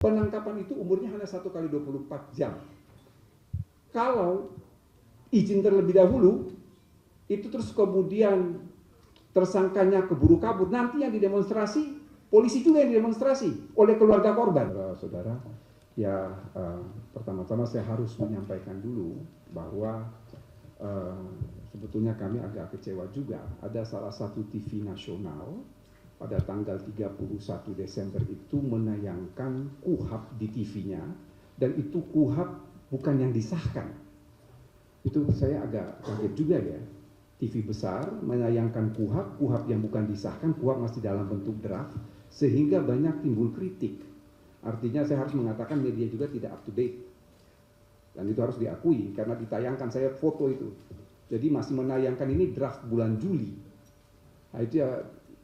Penangkapan itu umurnya hanya 1 kali 24 jam. Kalau izin terlebih dahulu, itu terus kemudian tersangkanya keburu kabur, nanti yang didemonstrasi, polisi juga yang didemonstrasi oleh keluarga korban. Saudara, ya pertama-tama saya harus menyampaikan dulu bahwa sebetulnya kami agak kecewa juga. Ada salah satu TV nasional pada tanggal 31 Desember itu menayangkan KUHP di TV-nya, dan itu KUHP bukan yang disahkan. Itu saya agak kaget juga ya. TV besar menayangkan KUHP yang bukan disahkan, KUHP masih dalam bentuk draft, sehingga banyak timbul kritik. Artinya saya harus mengatakan media juga tidak up to date. Dan itu harus diakui, karena ditayangkan, saya foto itu. Jadi masih menayangkan ini draft bulan Juli. Nah itu ya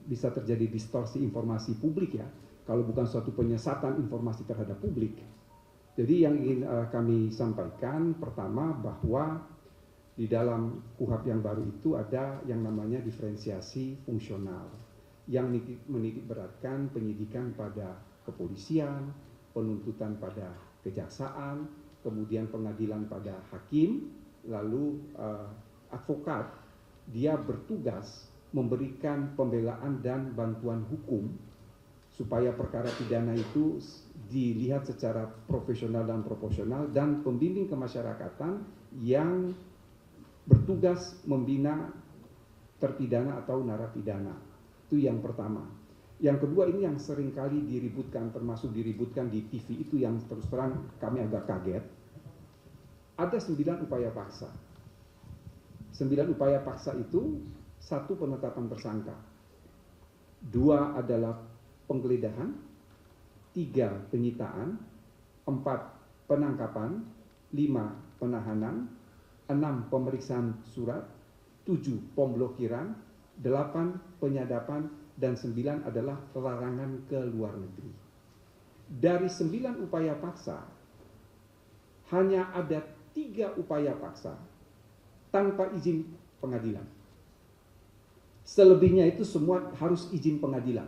bisa terjadi distorsi informasi publik ya, kalau bukan suatu penyesatan informasi terhadap publik. Jadi yang ingin kami sampaikan, pertama bahwa di dalam KUHP yang baru itu ada yang namanya diferensiasi fungsional, yang menitik beratkan penyidikan pada kepolisian, penuntutan pada kejaksaan, kemudian pengadilan pada hakim, lalu advokat, dia bertugas memberikan pembelaan dan bantuan hukum supaya perkara pidana itu dilihat secara profesional dan proporsional, dan pembimbing kemasyarakatan yang bertugas membina terpidana atau narapidana. Itu yang pertama. Yang kedua, ini yang seringkali diributkan, termasuk diributkan di TV itu, yang terus terang kami agak kaget. Ada 9 upaya paksa. 9 upaya paksa itu, 1 penetapan tersangka, 2 adalah penggeledahan, 3 penyitaan, 4 penangkapan, 5 penahanan, 6 pemeriksaan surat, 7 pemblokiran, 8 penyadapan, dan 9 adalah larangan ke luar negeri. Dari 9 upaya paksa, hanya ada 3 upaya paksa tanpa izin pengadilan. Selebihnya itu semua harus izin pengadilan.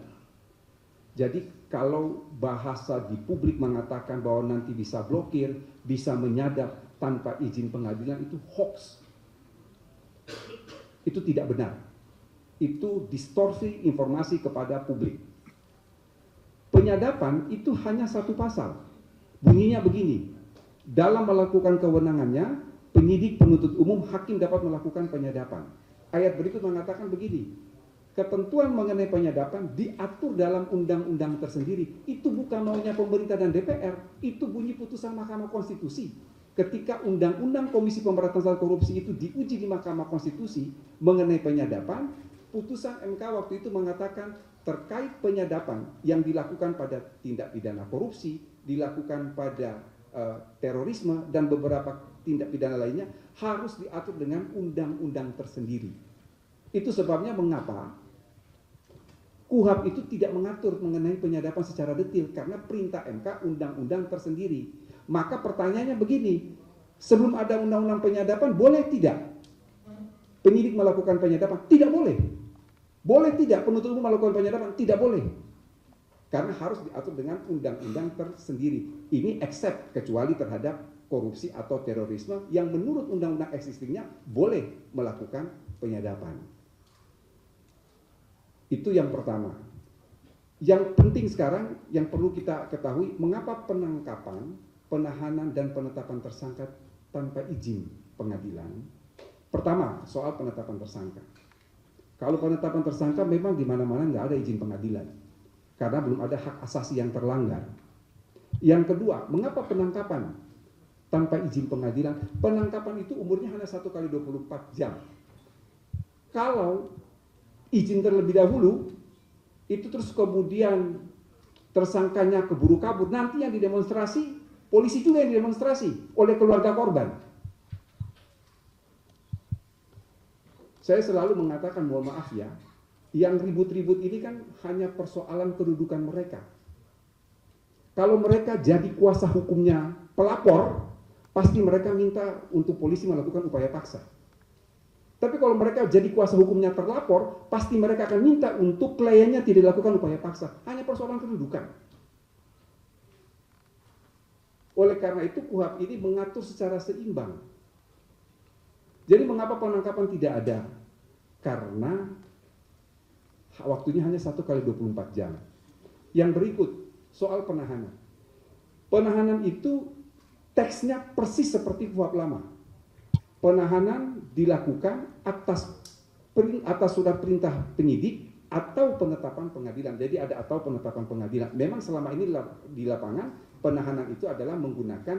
Jadi kalau bahasa di publik mengatakan bahwa nanti bisa blokir, bisa menyadap tanpa izin pengadilan, itu hoax. Itu tidak benar. Itu distorsi informasi kepada publik. Penyadapan itu hanya 1 pasal. Bunyinya begini: dalam melakukan kewenangannya, penyidik, penuntut umum, hakim dapat melakukan penyadapan. Ayat berikut mengatakan begini: ketentuan mengenai penyadapan diatur dalam undang-undang tersendiri. Itu bukan maunya pemerintah dan DPR, itu bunyi putusan Mahkamah Konstitusi. Ketika Undang-Undang Komisi Pemberantasan Korupsi itu diuji di Mahkamah Konstitusi mengenai penyadapan, putusan MK waktu itu mengatakan terkait penyadapan yang dilakukan pada tindak pidana korupsi, dilakukan pada terorisme, dan beberapa tindak pidana lainnya harus diatur dengan undang-undang tersendiri. Itu sebabnya mengapa KUHP itu tidak mengatur mengenai penyadapan secara detail, karena perintah MK undang-undang tersendiri. Maka pertanyaannya begini, sebelum ada undang-undang penyadapan, boleh tidak penyidik melakukan penyadapan? Tidak boleh. Boleh tidak penuntut umum melakukan penyadapan? Tidak boleh. Karena harus diatur dengan undang-undang tersendiri. Ini except, kecuali terhadap korupsi atau terorisme yang menurut undang-undang existingnya boleh melakukan penyadapan. Itu yang pertama. Yang penting sekarang yang perlu kita ketahui, mengapa penangkapan, penahanan, dan penetapan tersangka tanpa izin pengadilan. Pertama, soal penetapan tersangka. Kalau penetapan tersangka memang di mana-mana nggak ada izin pengadilan, karena belum ada hak asasi yang terlanggar. Yang kedua, mengapa penangkapan tanpa izin pengadilan? Penangkapan itu umurnya hanya 1 kali 24 jam. Kalau izin terlebih dahulu, itu terus kemudian tersangkanya keburu kabur, nanti yang didemonstrasi, polisi juga yang didemonstrasi oleh keluarga korban. Saya selalu mengatakan, mohon maaf ya, yang ribut-ribut ini kan hanya persoalan kedudukan mereka. Kalau mereka jadi kuasa hukumnya pelapor, pasti mereka minta untuk polisi melakukan upaya paksa. Tapi kalau mereka jadi kuasa hukumnya terlapor, pasti mereka akan minta untuk kliennya tidak dilakukan upaya paksa. Hanya persoalan kedudukan. Oleh karena itu KUHP ini mengatur secara seimbang. Jadi mengapa penangkapan tidak ada? Karena waktunya hanya 1 kali 24 jam. Yang berikut, soal penahanan. Penahanan itu teksnya persis seperti KUHP lama. Penahanan dilakukan atas surat perintah penyidik atau penetapan pengadilan. Jadi ada atau penetapan pengadilan. Memang selama ini di lapangan penahanan itu adalah menggunakan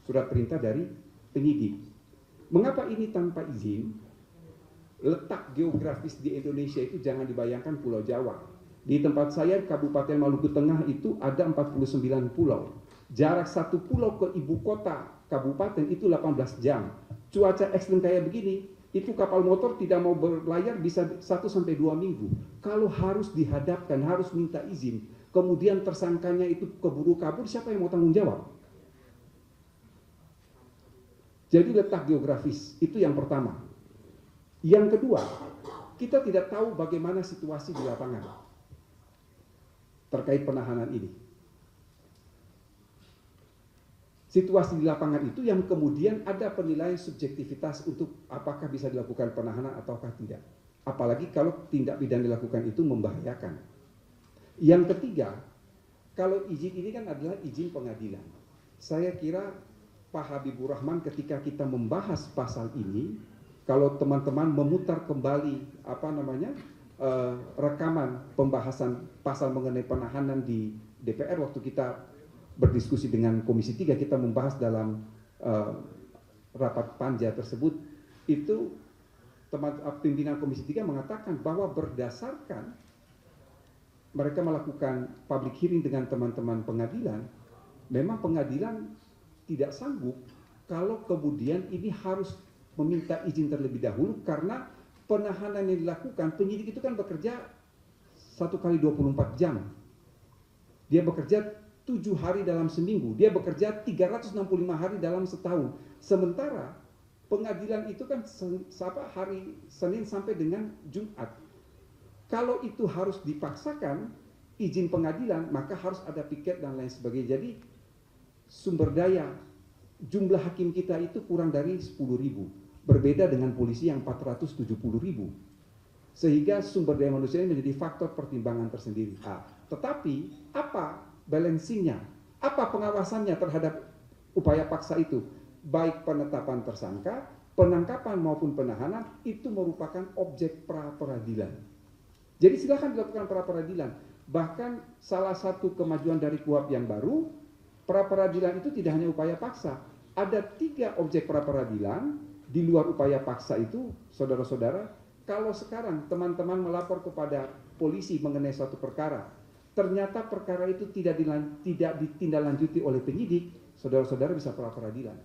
surat perintah dari penyidik. Mengapa ini tanpa izin? Letak geografis di Indonesia itu jangan dibayangkan Pulau Jawa. Di tempat saya, Kabupaten Maluku Tengah itu ada 49 pulau. Jarak satu pulau ke ibu kota kabupaten itu 18 jam. Cuaca ekstrem kayak begini, itu kapal motor tidak mau berlayar bisa 1-2 minggu. Kalau harus dihadapkan, harus minta izin, kemudian tersangkanya itu keburu kabur, siapa yang mau tanggung jawab? Jadi letak geografis, itu yang pertama. Yang kedua, kita tidak tahu bagaimana situasi di lapangan terkait penahanan ini. Situasi di lapangan itu yang kemudian ada penilaian subjektivitas untuk apakah bisa dilakukan penahanan ataukah tidak. Apalagi kalau tindak pidana dilakukan itu membahayakan. Yang ketiga, kalau izin ini kan adalah izin pengadilan. Saya kira Pak Habibur Rahman ketika kita membahas pasal ini, kalau teman-teman memutar kembali rekaman pembahasan pasal mengenai penahanan di DPR waktu kita berdiskusi dengan Komisi 3, kita membahas dalam rapat panja tersebut, itu pimpinan Komisi 3 mengatakan bahwa berdasarkan mereka melakukan public hearing dengan teman-teman pengadilan, memang pengadilan tidak sanggup kalau kemudian ini harus meminta izin terlebih dahulu, karena penahanan yang dilakukan, penyidik itu kan bekerja 1 kali 24 jam. Dia bekerja 7 hari dalam seminggu, dia bekerja 365 hari dalam setahun. Sementara pengadilan itu kan hari Senin sampai dengan Jumat. Kalau itu harus dipaksakan izin pengadilan, maka harus ada piket dan lain sebagainya. Jadi sumber daya jumlah hakim kita itu kurang dari 10.000, berbeda dengan polisi yang 470.000. Sehingga sumber daya manusia ini menjadi faktor pertimbangan tersendiri. Tetapi apa balancingnya, apa pengawasannya terhadap upaya paksa itu? Baik penetapan tersangka, penangkapan maupun penahanan itu merupakan objek pra peradilan. Jadi silakan dilakukan pra peradilan. Bahkan salah satu kemajuan dari KUHP yang baru, pra peradilan itu tidak hanya upaya paksa. Ada 3 objek pra peradilan di luar upaya paksa itu, saudara-saudara. Kalau sekarang teman-teman melapor kepada polisi mengenai suatu perkara, ternyata perkara itu tidak ditindaklanjuti oleh penyidik, saudara-saudara bisa pra peradilan,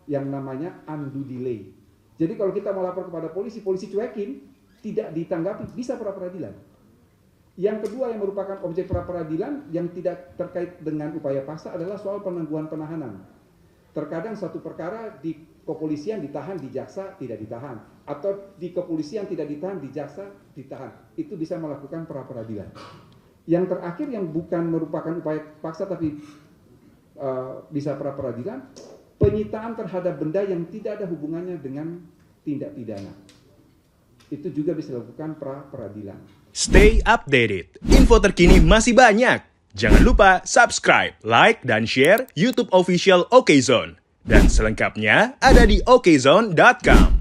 yang namanya undue delay. Jadi kalau kita mau lapor kepada polisi, polisi cuekin, tidak ditanggapi, bisa pra peradilan. Yang kedua yang merupakan objek pra peradilan yang tidak terkait dengan upaya paksa adalah soal penangguhan penahanan. Terkadang suatu perkara di kepolisian ditahan, di jaksa tidak ditahan, atau di kepolisian tidak ditahan, di jaksa ditahan. Itu bisa melakukan pra peradilan. Yang terakhir yang bukan merupakan upaya paksa tapi bisa pra peradilan, penyitaan terhadap benda yang tidak ada hubungannya dengan tindak pidana. Itu juga bisa dilakukan pra peradilan. Stay updated. Info terkini masih banyak. Jangan lupa subscribe, like, dan share YouTube official OKZone. Dan selengkapnya ada di okezone.com.